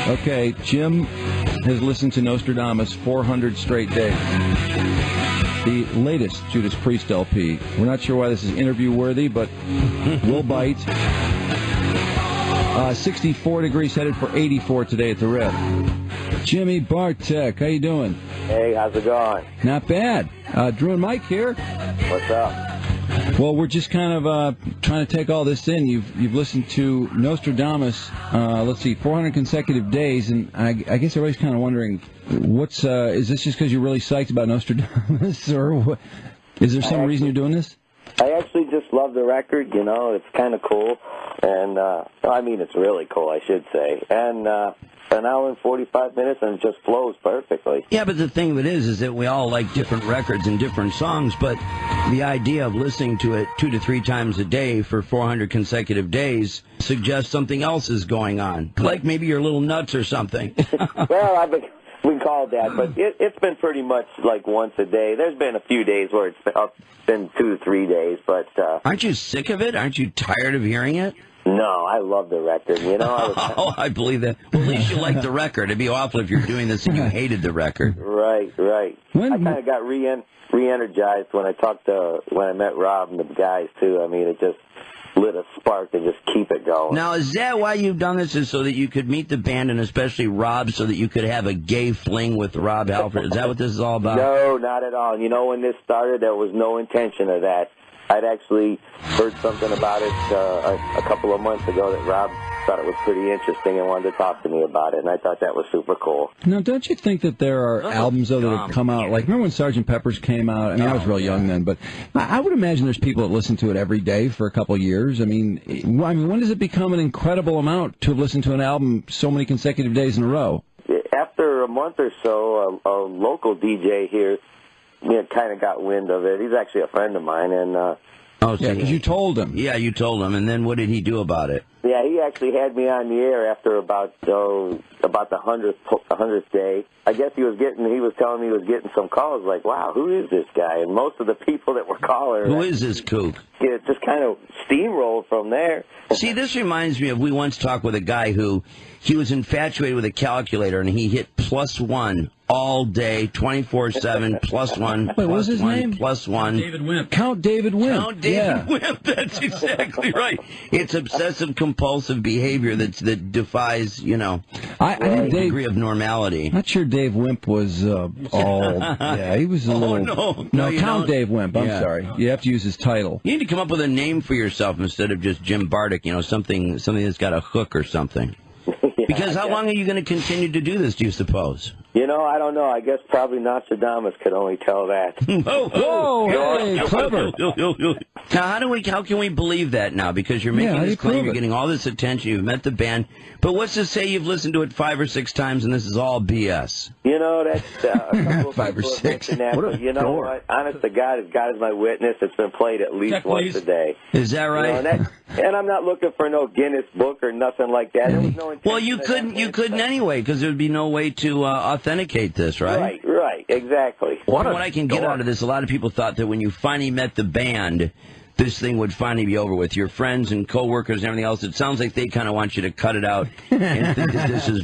Okay, Jim has listened to Nostradamus 400 straight days. The latest Judas Priest LP. We're not sure why this is interview-worthy, but we'll bite. 64 degrees, headed for 84 today at the Rip. Jimmy Bartek, how you doing? Hey, how's it going? Not bad. Drew and Mike here. What's up? Well, we're just kind of trying to take all this in. You've listened to Nostradamus, 400 consecutive days, and I guess everybody's kind of wondering, is this just because you're really psyched about Nostradamus, or what? Is there some reason you're doing this? I actually just love the record, it's kind of cool, and, it's really cool, I should say, and, an hour and 45 minutes, and it just flows perfectly. Yeah, but the thing of it is that we all like different records and different songs, but the idea of listening to it 2 to 3 times a day for 400 consecutive days suggests something else is going on, like maybe you're a little nuts or something. Well, we called that, but it's been pretty much like once a day. There's been a few days where it's been 2 to 3 days, but... Aren't you sick of it? Aren't you tired of hearing it? No, I love the record, I believe that. Well, at least you like the record. It'd be awful if you're doing this and you hated the record. Right. I kind of got re-energized when I met Rob and the guys, too. It just lit a spark to just keep it going. Now, is that why you've done this, is so that you could meet the band, and especially Rob, so that you could have a gay fling with Rob Halford? Is that what this is all about? No, not at all. When this started, there was no intention of that. I'd actually heard something about it a couple of months ago that Rob thought it was pretty interesting and wanted to talk to me about it, and I thought that was super cool. Now, don't you think that there are albums, though, that have come out, like, remember when Sgt. Pepper's came out? I was real young then, but I would imagine there's people that listen to it every day for a couple of years. When does it become an incredible amount to listen to an album so many consecutive days in a row? After a month or so, a local DJ here kind of got wind of it. He's actually a friend of mine, and... because you told him. Yeah, you told him, and then what did he do about it? Yeah, he actually had me on the air after about the 100th day. I guess he was telling me he was getting some calls like, wow, who is this guy? And most of the people that were calling... Who is this kook? It just kind of steamrolled from there. See, this reminds me of, we once talked with a guy who, he was infatuated with a calculator, and he hit +1 all day, 24/7, +1. Wait, what was his name? +1. David Wimp. Count David Wimp. Count David Wimp, that's exactly right. It's obsessive-compulsive behavior that defies, a degree of normality. Not sure Dave Wimp was all... Yeah, he was a little... No, Count Dave Wimp, I'm sorry. You have to use his title. You need to come up with a name for yourself instead of just Jim Bartek, something that's got a hook or something. Because how long are you going to continue to do this, do you suppose? I don't know. I guess probably Nostradamus could only tell that. Hey, clever. Now, how can we believe that now? Because you're making this claim, you're getting all this attention, you've met the band, but what's to say you've listened to it 5 or 6 times and this is all BS? That's a couple of 5 or 6. That, but you know what? Honest to God, as God is my witness, it's been played at least once a day. Is that right? And I'm not looking for no Guinness book or nothing like that. There was no intention. Well, you couldn't anyway, because there would be no way to authenticate this, right? Right, exactly. What I can get out of this, a lot of people thought that when you finally met the band, this thing would finally be over with. Your friends and coworkers and everything else, it sounds like they kind of want you to cut it out and think that this is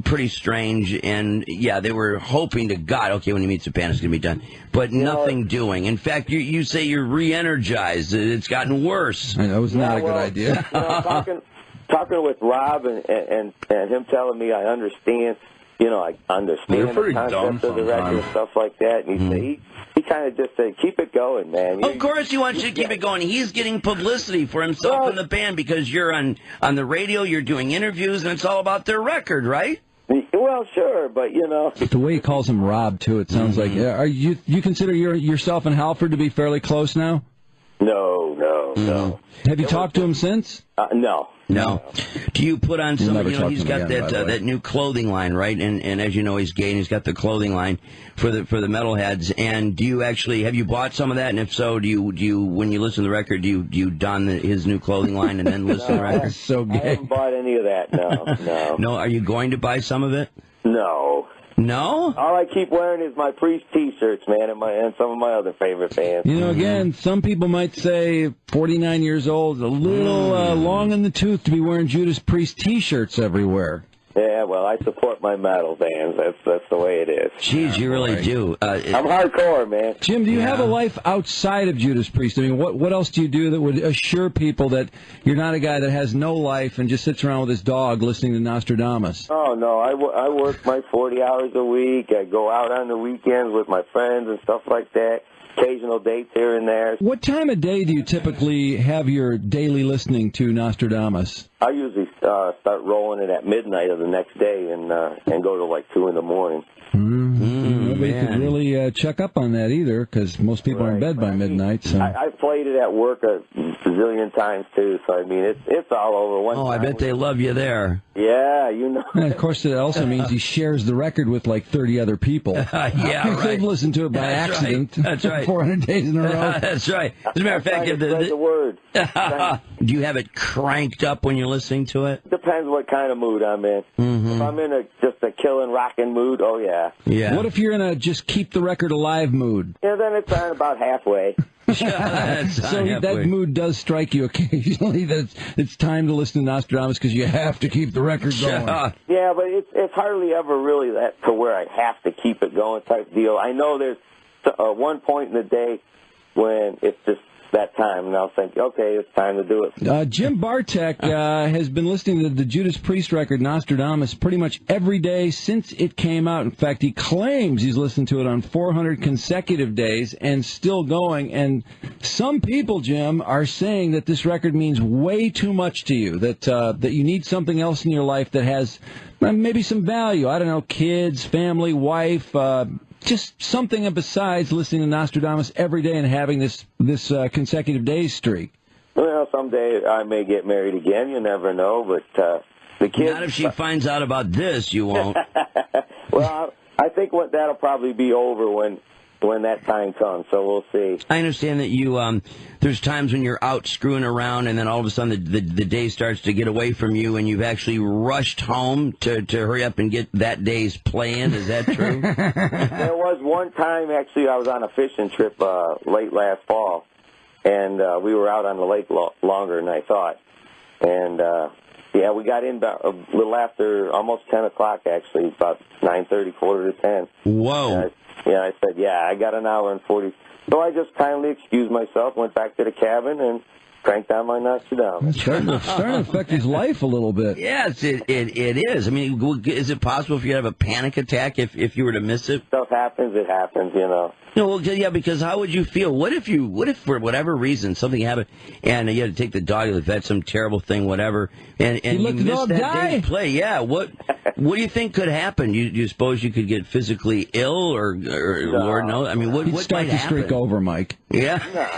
pretty strange. And, yeah, they were hoping to God, okay, when he meets the band, it's going to be done. But nothing doing. In fact, you say you're re-energized. It's gotten worse. I know, it was not a good idea. Talking with Rob and him telling me I understand, I understand the concept of the record and stuff like that. And he kind of just said, keep it going, man. Of course he wants you to keep it going. He's getting publicity for himself and the band because you're on the radio, you're doing interviews, and it's all about their record, right? Well, sure, but, The way he calls him Rob, too, it sounds like... Are you consider yourself and Halford to be fairly close now? No. Have you talked to him since? No. Do you put on some, he's got again, that new clothing line, right? And as you know, he's gay, and he's got the clothing line for the metalheads. And do you actually, have you bought some of that? And if so, do you when you listen to the record, do you don his new clothing line and then listen to the record? So gay. I haven't bought any of that, no. No, are you going to buy some of it? No. No? All I keep wearing is my Priest T-shirts, man, and some of my other favorite bands. Again, some people might say 49 years old, a little long in the tooth to be wearing Judas Priest T-shirts everywhere. Yeah, well, I support my metal bands. That's the way it is. Jeez, you really do. I'm hardcore, man. Jim, do you have a life outside of Judas Priest? I mean, what else do you do that would assure people that you're not a guy that has no life and just sits around with his dog listening to Nostradamus? Oh, no, I work my 40 hours a week. I go out on the weekends with my friends and stuff like that. Occasional dates here and there. What time of day do you typically have your daily listening to Nostradamus? I usually start rolling it at midnight of the next day and go to like 2 in the morning. Nobody could really check up on that either, because most people are in bed by midnight. So. I've played it at work a zillion times too, so I mean it's all over. I bet they love you there. Yeah, you know. And of course, it also means he shares the record with like 30 other people. Yeah, right. They've listened to it by accident. Right. That's right. 400 days in a row. That's right. As a matter of fact, the word. Do you have it cranked up when you're listening to it? Depends what kind of mood I'm in. If I'm in just a killing, rocking mood, oh yeah. Yeah. What if you're in a just keep the record alive mood? Yeah, then it's on about halfway. So that mood does strike you occasionally, that it's time to listen to Nostradamus because you have to keep the record going. Yeah, but it's hardly ever really that to where I have to keep it going type deal. I know there's one point in the day when it's just that time, and I'll think, okay, it's time to do it. Jim Bartek has been listening to the Judas Priest record, Nostradamus, pretty much every day since it came out. In fact, he claims he's listened to it on 400 consecutive days and still going. And some people, Jim, are saying that this record means way too much to you, that you need something else in your life that has maybe some value. I don't know, kids, family, wife, just something besides listening to Nostradamus every day and having this consecutive days streak. Well, someday I may get married again. You never know. But the kids. Not if she finds out about this, you won't. Well, I think that'll probably be over when that time comes. So we'll see. I understand that you there's times when you're out screwing around, and then all of a sudden the day starts to get away from you, and you've actually rushed home to hurry up and get that day's play in. Is that true? There was one time, actually, I was on a fishing trip late last fall, and we were out on the lake longer than I thought. And, we got in about a little after almost 10 o'clock, actually, about 9:30, quarter to 10. Whoa. I said, I got an hour and 40. So I just kindly excused myself, went back to the cabin, and cranked on my Nostradamus. It's starting to affect his life a little bit. Yes, it is. I mean, is it possible if you have a panic attack if you were to miss it? Stuff happens, it happens, you know. No, well, yeah, because how would you feel? What if for whatever reason something happened and you had to take the dog to the vet, some terrible thing, whatever, and you missed that day's play? Yeah, what do you think could happen? You suppose you could get physically ill, or Lord knows? I mean, what might happen? Streak over, Mike. Yeah. No,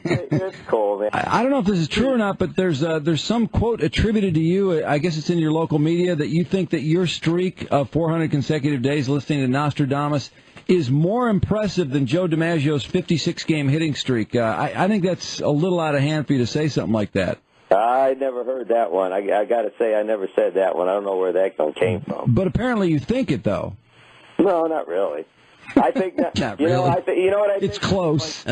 it's cool, man. I don't know if this is true or not, but there's some quote attributed to you. I guess it's in your local media that you think that your streak of 400 consecutive days listening to Nostradamus is more impressive than Joe DiMaggio's 56-game hitting streak. I think that's a little out of hand for you to say something like that. I never heard that one. I got to say, I never said that one. I don't know where that one came from. But apparently you think it, though. No, not really. I think that, not really. You know what I think? It's close.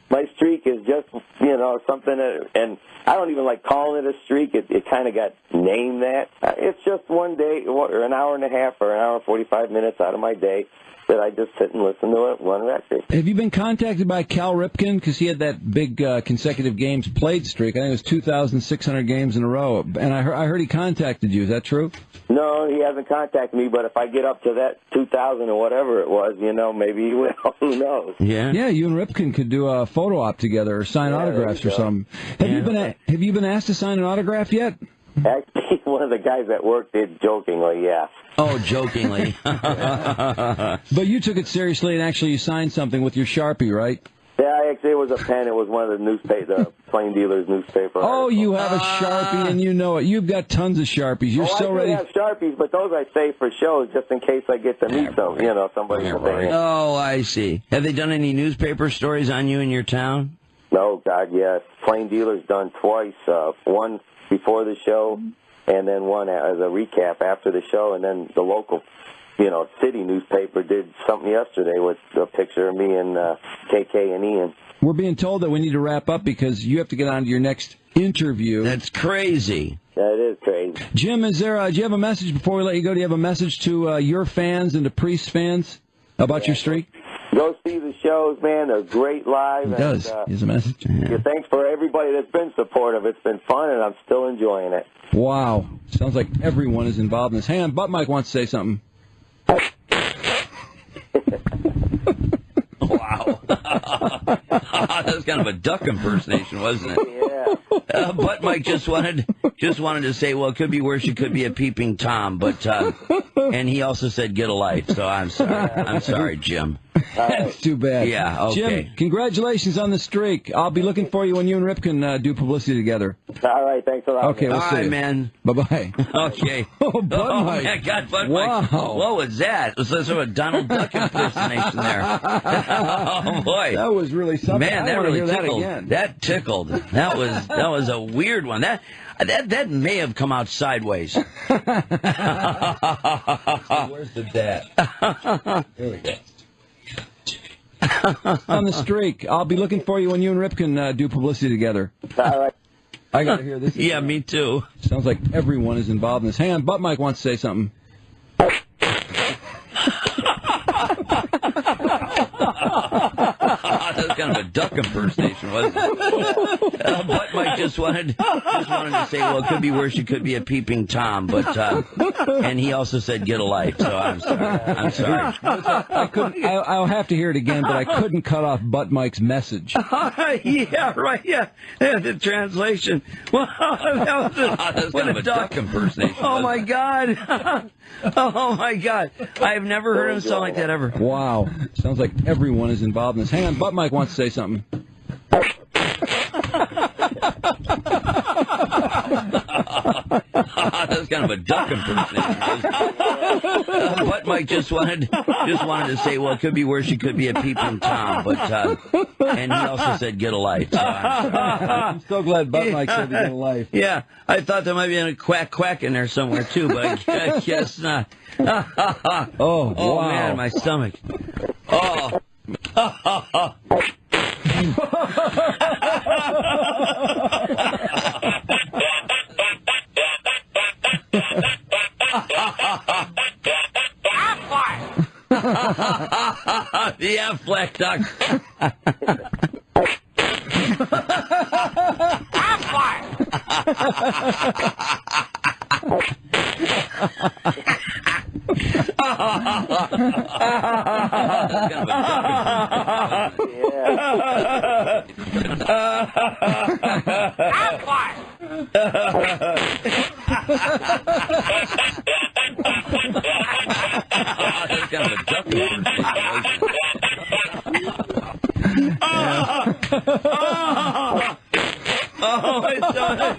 My streak is just, something that, and I don't even like calling it a streak. It kind of got named that. It's just one day, or an hour and a half, or an hour and 45 minutes out of my day that I just sit and listen to it, one record. Have you been contacted by Cal Ripken? Because he had that big consecutive games played streak. I think it was 2,600 games in a row. And I heard he contacted you. Is that true? No, he hasn't contacted me, but if I get up to that 2,000 or whatever it was, maybe he will. Who knows? Yeah. Yeah, you and Ripken could do a photo op together or sign autographs or something. Have you been asked to sign an autograph yet? Actually, one of the guys at work did jokingly, yeah. Oh, jokingly. But you took it seriously and actually you signed something with your Sharpie, right? Yeah, actually, it was a pen. It was one of the Plain Dealer's newspaper. Oh, you have a Sharpie and you know it. You've got tons of Sharpies. You're so ready. I have Sharpies, but those I save for shows just in case I get to meet somebody. Oh, I see. Have they done any newspaper stories on you in your town? No, God, yes. Plain Dealer's done twice. One before the show, and then one as a recap after the show, and then the local, city newspaper did something yesterday with a picture of me and KK and Ian. We're being told that we need to wrap up because you have to get on to your next interview. That's crazy. That is crazy. Jim, do you have a message before we let you go? Do you have a message to your fans and to Priest fans about your streak? Go see the shows, man. They're great live. He does. He has a message. Yeah, thanks for everybody that's been supportive. It's been fun, and I'm still enjoying it. Wow. Sounds like everyone is involved in this. Hang on, Butt Mike wants to say something. Wow. That was kind of a duck impersonation, wasn't it? Yeah. But Mike just wanted to say, well, it could be worse. It could be a peeping Tom, but and he also said get a life. So I'm sorry, Jim. That's too bad. Yeah. Okay. Jim, congratulations on the streak. I'll be looking for you when you and Rip can do publicity together. All right. Thanks a lot. Okay. We'll All see right, you. Man. Bye-bye. Okay. Oh, Bud Mike. Man, God, Bud Wow. Mike. What was that? It was sort of a Donald Duck impersonation there. Oh boy. That was really something. Man, I that want to really hear tickled. that again. That tickled. That was a weird one. That may have come out sideways. So where's the dad? Here we go. On the streak. I'll be looking for you when you and Rip can do publicity together. All right. I got to hear this. Yeah, me too. Sounds like everyone is involved in this. Hang on, Butt Mike wants to say something. That was kind of a duck impersonation, wasn't it? But Mike just wanted to say, well, it could be worse. It could be a peeping Tom, but and he also said get a life. So I'm sorry. I'll have to hear it again, but I couldn't cut off Butt Mike's message. Yeah, right. Yeah, the translation. Well, that was kind of a duck impersonation. Oh my God. Oh my God. I've never heard him sound like that ever. Wow. Sounds like everyone is involved in this. Hang on, Butt Mike wants to say something. That was kind of a duck impersonation. But Mike just wanted to say, well, it could be worse. It could be a peeping Tom, but and he also said get a life. So I'm so glad Butt Mike said to get a life. Yeah, I thought there might be a quack in there somewhere too, but I guess not. Oh, wow. Man, my stomach. Oh. The Affleck duck. That's kind of a duck impersonation. Oh, my stomach.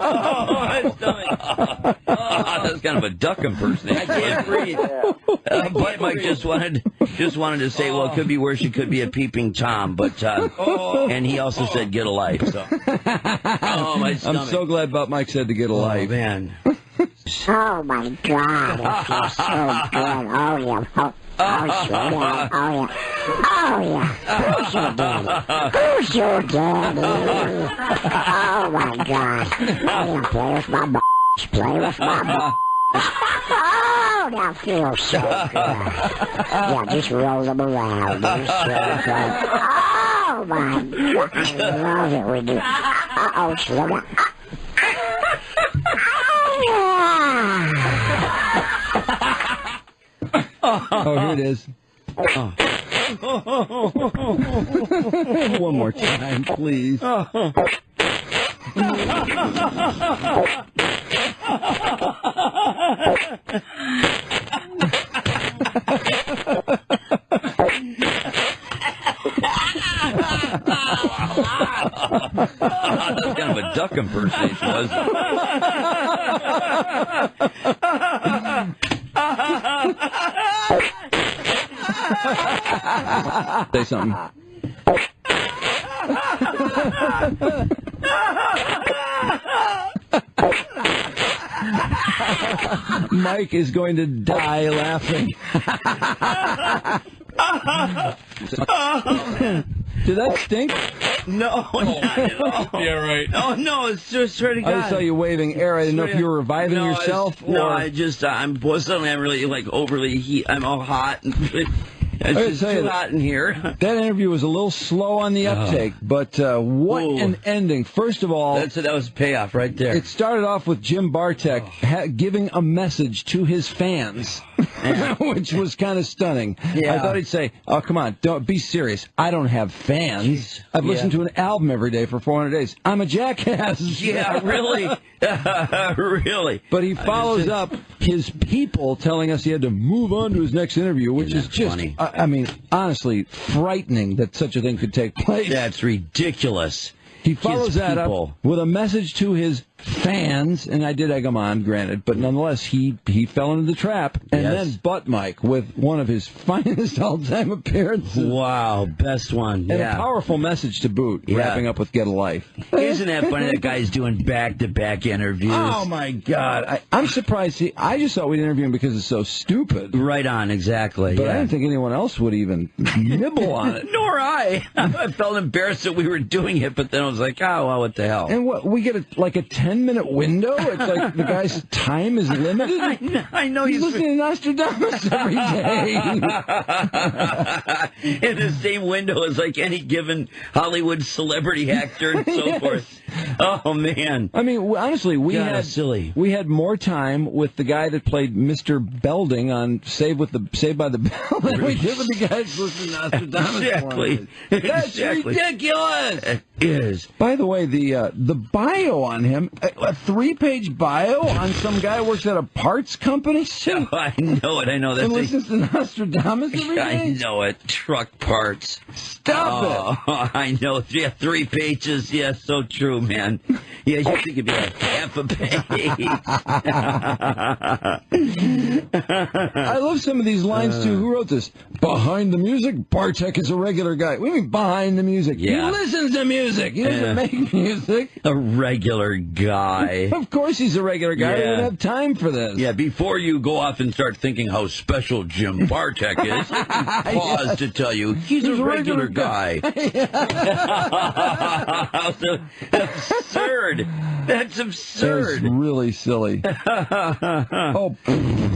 Oh, my stomach. That's kind of a duck impersonation. I can't breathe. But Mike just wanted to say, well, it could be worse. It could be a peeping Tom, but and he also said get a life. So. Oh, my stomach. I'm so glad Butt Mike said to get a life. Oh, man. Oh my God, it feels so good. Oh yeah. Oh yeah. Who's your daddy? Who's your daddy? Oh my God. Oh, play with my b****s. Play with my b****s. Oh, that feels so good. Yeah, just roll them around. They're so good. Oh my God, I love it when you. Uh-oh, slow down. Oh, here it is. Oh. One more time, please. That's kind of a duck impersonation, wasn't it? Say something. Mike is going to die laughing. Did that stink? No, not at all. Yeah, right. Oh, no, it's just swear to God. I saw you waving air. I didn't know if you were reviving yourself. No, I just, suddenly I'm really, overly I'm all hot. It's just too hot in here. That interview was a little slow on the uptake, but what an ending. First of all... That was payoff right there. It started off with Jim Bartek giving a message to his fans, which was kind of stunning. Yeah. I thought he'd say, oh, come on, don't be serious. I don't have fans. I've listened to an album every day for 400 days. I'm a jackass. Yeah, really? Really? But he follows up his people telling us he had to move on to his next interview, which is just... funny? I mean, honestly, frightening that such a thing could take place. That's ridiculous. He follows that up with a message to his fans, and I did egg him on, granted, but nonetheless, he fell into the trap, and then Butt Mike with one of his finest all-time appearances. Wow, best one, And a powerful message to boot, wrapping up with Get a Life. Isn't that funny that guy's doing back-to-back interviews? Oh, my God. I'm surprised. I just thought we'd interview him because it's so stupid. Right on, exactly. But I didn't think anyone else would even nibble on it. Nor I. I felt embarrassed that we were doing it, but then I was like, oh, well, what the hell? And what, we get like a 10-minute window? It's like the guy's time is limited? I know he's listening to Nostradamus every day. In the same window as like any given Hollywood celebrity actor and so forth. Oh, man. I mean, honestly, we had more time with the guy that played Mr. Belding on Saved by the Bell than we did with the guys listening to Nostradamus. Exactly. That's ridiculous. It is. By the way, the bio on him, a 3-page bio on some guy who works at a parts company? Oh, I know it. That's and listens to Nostradamus every day? I know it. Truck parts. Stop it. Oh, I know. Yeah, 3 pages. Yeah, so true, man. Yeah, you think it'd be like half a page. I love some of these lines, too. Who wrote this? Behind the music, Bartek is a regular guy. What do you mean, behind the music? Yeah. He listens to music. He doesn't make music. A regular guy. Of course he's a regular guy. He wouldn't have time for this. Yeah, before you go off and start thinking how special Jim Bartek is, pause to tell you he's a regular guy. Absurd. That's absurd. That's really silly.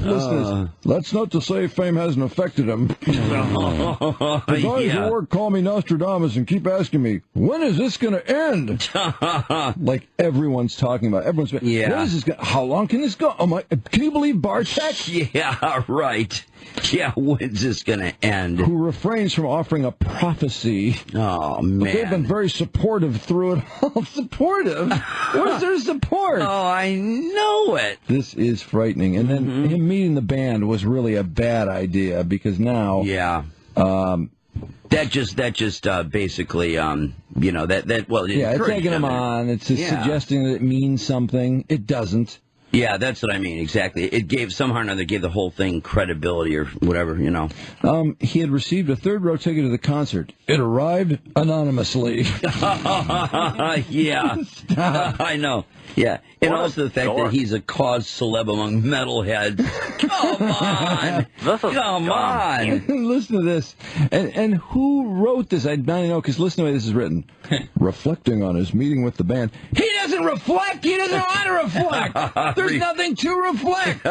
Listeners, let's not to say fame hasn't affected him. The guys at work call me Nostradamus and keep asking me, when is this going to end? Like everyone's talking about. Everyone's when is this how long can this go? Oh my! Can you believe Bartek? Yeah, right. Yeah, when's this going to end? Who refrains from offering a prophecy. Oh, man. But they've been very supportive through it all. Supportive? Where's their support? Oh, I know it. This is frightening. And then him meeting the band was really a bad idea because now... Yeah. That just basically, it's egging him on. It's just suggesting that it means something. It doesn't. Yeah, that's what I mean, exactly. It gave, somehow or another, gave the whole thing credibility or whatever, He had received a third-row ticket to the concert. It arrived anonymously. Yeah. I know. Yeah, and also the fact that he's a cause celeb among metalheads. Come on! Come on! Listen to this. And who wrote this? I don't know, because listen to the way this is written. Reflecting on his meeting with the band. He doesn't reflect! He doesn't want to reflect! There's nothing to reflect!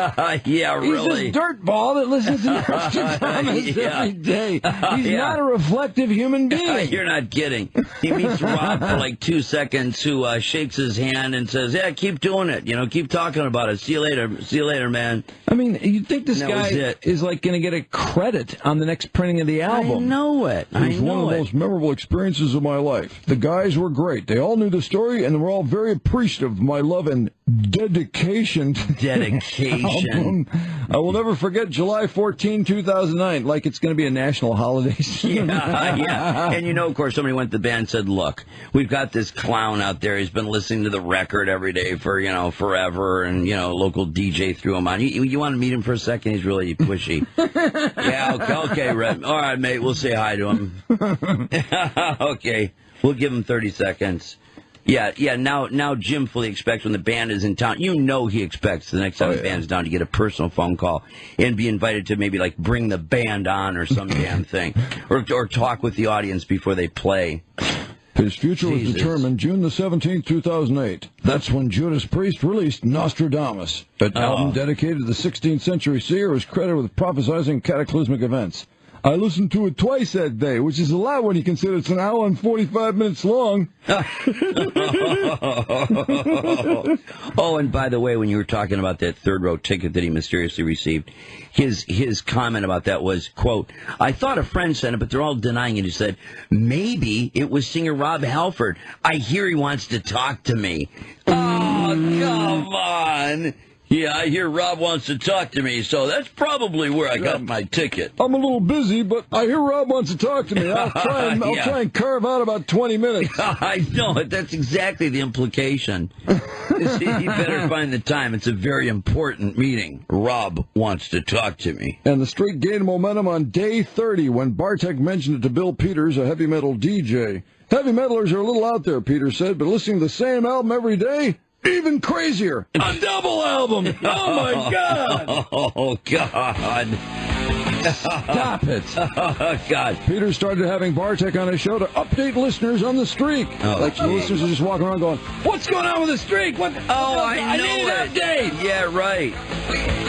Yeah, really. He's this dirtball that listens to Nostradamus every day. He's not a reflective human being. You're not kidding. He meets Rob for like 2 seconds, who shakes his hand and says, yeah, keep doing it. Keep talking about it. See you later. See you later, man. I mean, you'd think this guy is like going to get a credit on the next printing of the album. I know it. It was one of the most memorable experiences of my life. The guys were great. They all knew the story, and they were all very appreciative of my love and dedication to dedication. Album. I will never forget July 14, 2009, like it's going to be a national holiday soon. Yeah. And of course, somebody went to the band and said, look, we've got this clown out there. He's been listening to the record every day for, forever, and, local DJ threw him on. You want to meet him for a second? He's really pushy. Yeah, okay, Red. All right, mate, we'll say hi to him. Okay, we'll give him 30 seconds. Yeah. Now Jim fully expects when the band is in town. You know he expects the next time the band is down to get a personal phone call and be invited to maybe like bring the band on or some damn thing, or talk with the audience before they play. His future was determined June the 17th, 2008. That's when Judas Priest released Nostradamus. An album dedicated to the 16th century seer who is credited with prophesizing cataclysmic events. I listened to it twice that day, which is a lot when you consider it's an hour and 45 minutes long. Oh, and by the way, when you were talking about that third-row ticket that he mysteriously received, his comment about that was, quote, I thought a friend sent it, but they're all denying it. He said, maybe it was singer Rob Halford. I hear he wants to talk to me. Oh, come on. Yeah, I hear Rob wants to talk to me, so that's probably where I got my ticket. I'm a little busy, but I hear Rob wants to talk to me. I'll try and carve out about 20 minutes. I know it. That's exactly the implication. You better find the time. It's a very important meeting. Rob wants to talk to me. And the streak gained momentum on day 30 when Bartek mentioned it to Bill Peters, a heavy metal DJ. Heavy metalers are a little out there, Peters said, but listening to the same album every day? Even crazier. A double album. Oh, my God. Oh, God. Stop it. Oh, God. Peter started having Bartek on his show to update listeners on the streak. The listeners are just walking around going, what's going on with the streak? What? I know need an update. Yeah, right.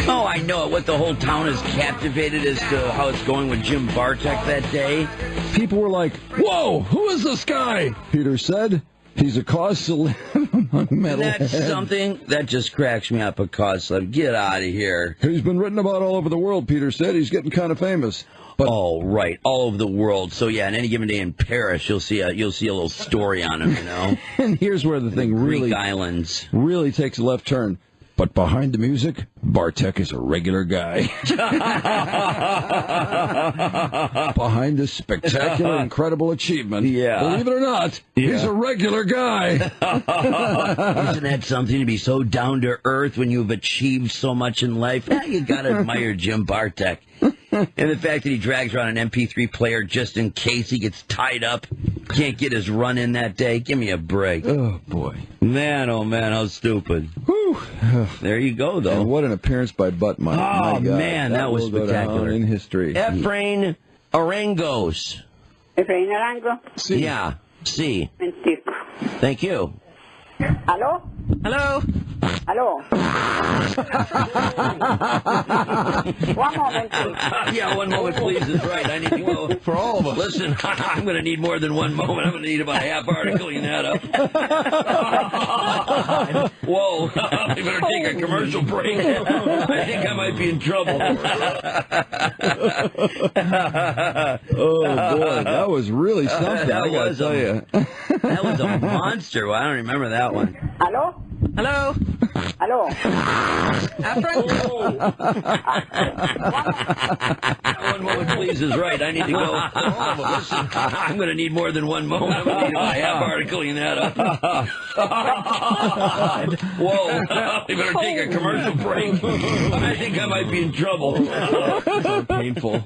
Oh, I know it. What the whole town is captivated as to how it's going with Jim Bartek that day. People were like, whoa, who is this guy? Peter said. He's a cause celeb among metalheads. That's something that just cracks me up, a cause celeb. Get out of here. He's been written about all over the world, Peter said. He's getting kind of famous. But right, all over the world. So yeah, on any given day in Paris, you'll see a little story on him, you know. And here's where the thing Greek islands really takes a left turn. But behind the music, Bartek is a regular guy. Behind this spectacular, incredible achievement, believe it or not, he's a regular guy. Isn't that something to be so down to earth when you've achieved so much in life? Now you gotta admire Jim Bartek. And the fact that he drags around an MP3 player just in case he gets tied up, can't get his run in that day. Give me a break. Oh, boy. Man, oh, man, how stupid. Whew. There you go, though. And what an appearance by Buttmine. Oh, man, that was spectacular. In history. Efrain Arangos. Efrain Arango. Sí. Yeah, sí. Mentico. Thank you. Hello? Hello? Hello? One moment, please. Yeah, 1 moment, please, is right. I need to go. For all of us. Listen, I'm going to need more than 1 moment. I'm going to need about a half hour to clean that up. Whoa. We better take a commercial break. I think I might be in trouble. Oh, boy. That was really something, I got to tell you. That was a monster. Well, I don't remember that one. Hello? Hello? Hello? One moment, please, is right. I need to go. Listen, I'm going to need more than 1 moment. I'm going to need about a half hour to clean that up. Whoa. We better take a commercial break. I think I might be in trouble. So painful.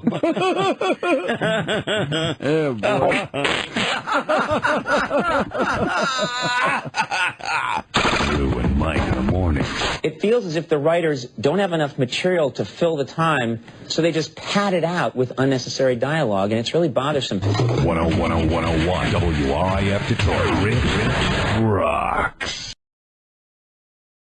Oh, boy. Lou and Mike in the morning. It feels as if the writers don't have enough material to fill the time, so they just pad it out with unnecessary dialogue, and it's really bothersome. 101, WRIF Detroit. Rip, rock.